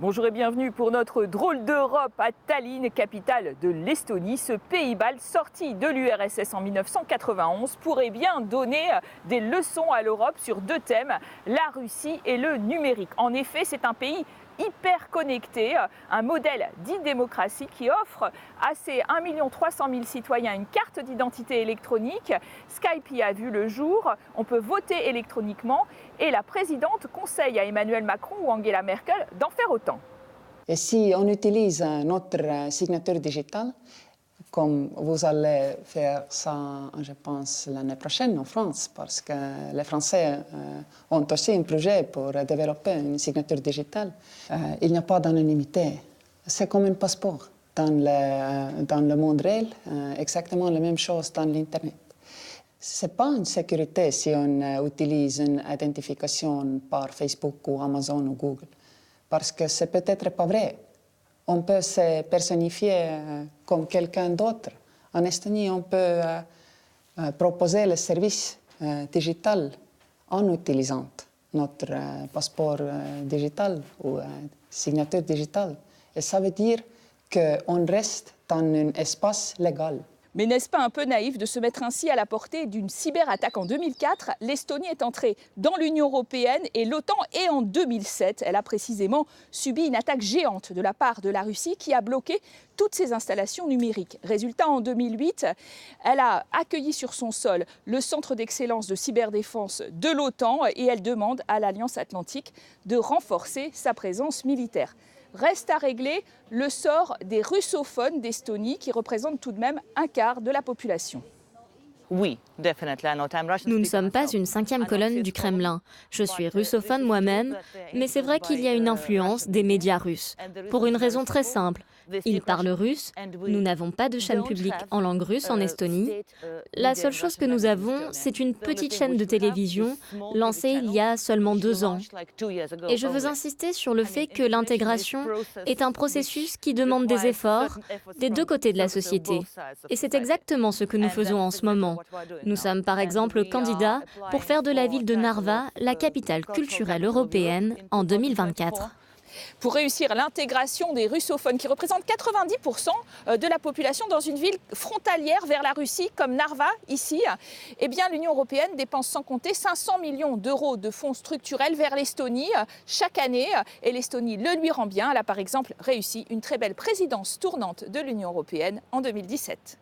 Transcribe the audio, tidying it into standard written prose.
Bonjour et bienvenue pour notre drôle d'Europe à Tallinn, capitale de l'Estonie. Ce pays balte sorti de l'URSS en 1991 pourrait bien donner des leçons à l'Europe sur deux thèmes, la Russie et le numérique. En effet, c'est un pays hyper connecté, un modèle d'e-démocratie qui offre à ses 1 300 000 citoyens une carte d'identité électronique. Skype y a vu le jour, on peut voter électroniquement et la présidente conseille à Emmanuel Macron ou Angela Merkel d'en faire autant. Et si on utilise notre signature digitale, comme vous allez faire ça, je pense, l'année prochaine en France, parce que les Français ont aussi un projet pour développer une signature digitale. Il n'y a pas d'anonymité. C'est comme un passeport dans le monde réel, exactement la même chose dans l'Internet. Ce n'est pas une sécurité si on utilise une identification par Facebook ou Amazon ou Google, parce que c'est peut-être pas vrai. On peut se personnifier comme quelqu'un d'autre. En Estonie, on peut proposer le service digital en utilisant notre passeport digital ou signature digitale. Et ça veut dire qu'on reste dans un espace légal. Mais n'est-ce pas un peu naïf de se mettre ainsi à la portée d'une cyberattaque? En 2004, l'Estonie est entrée dans l'Union européenne et l'OTAN, et en 2007, elle a précisément subi une attaque géante de la part de la Russie qui a bloqué toutes ses installations numériques. Résultat, en 2008, elle a accueilli sur son sol le centre d'excellence de cyberdéfense de l'OTAN et elle demande à l'Alliance Atlantique de renforcer sa présence militaire. Reste à régler le sort des russophones d'Estonie qui représentent tout de même un quart de la population. Nous ne sommes pas une cinquième colonne du Kremlin. Je suis russophone moi-même, mais c'est vrai qu'il y a une influence des médias russes. Pour une raison très simple. Ils parlent russe, nous n'avons pas de chaîne publique en langue russe en Estonie. La seule chose que nous avons, c'est une petite chaîne de télévision lancée il y a seulement 2 ans. Et je veux insister sur le fait que l'intégration est un processus qui demande des efforts des deux côtés de la société. Et c'est exactement ce que nous faisons en ce moment. Nous sommes par exemple candidats pour faire de la ville de Narva la capitale culturelle européenne en 2024. Pour réussir l'intégration des russophones qui représentent 90% de la population dans une ville frontalière vers la Russie comme Narva ici, eh bien l'Union européenne dépense sans compter 500 millions d'euros de fonds structurels vers l'Estonie chaque année et l'Estonie le lui rend bien. Elle a par exemple réussi une très belle présidence tournante de l'Union européenne en 2017.